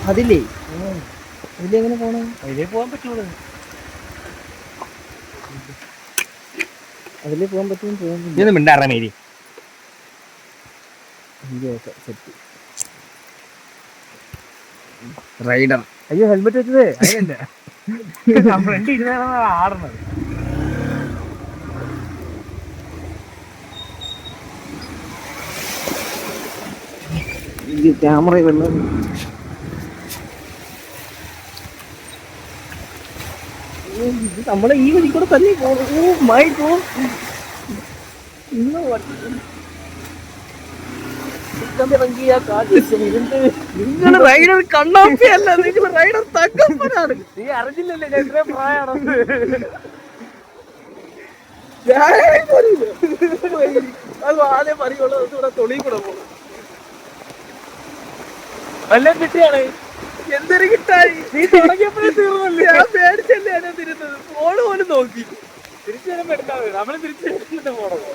അതില്ലേ ഇതിലെങ്ങനെ പോണം? അതിലേ പോകാൻ പറ്റുള്ളൂ. അതിലേ പോകാൻ പറ്റും തോന്നുന്നു. ഇതൊന്നും മിണ്ടാറാ മേരി. Set rider. അയ്യോ ഹെൽമെറ്റ് വെച്ചത് അതിനല്ല ഫ്രണ്ട് ഇരുന്നാണ് ആടുന്നത്. ക്യാമറ വെള്ളം നമ്മളെ ഈ വഴി കൂടെ തന്നെ പോകണം. ഓ മൈ ഗോഡ്, നിങ്ങൾ റൈഡർ കണ്ണാപ്പിയല്ല, നിങ്ങൾ റൈഡർ തങ്കപ്പനാണ്. നീ അറിഞ്ഞില്ലല്ലേ ഞാൻ ഇത്രയും പ്രായമാണെന്ന്. അത് ആദ്യം പറയുള്ളൂ. ഇവിടെ തൊളി കൂടെ പോകണം. എല്ലാം കിട്ടിയാണ്. എന്തൊരു കിട്ടായി. നീ തുടങ്ങിയപ്പോഴേ തീർന്നല്ലേ. ഞാൻ പേടിച്ചല്ലേ ഞാൻ തിരുന്നത്. ഫോണ് പോലും നോക്കി. തിരിച്ചു വരുമ്പോ എടുത്താൽ മതി. നമ്മള് തിരിച്ചു പോണത്.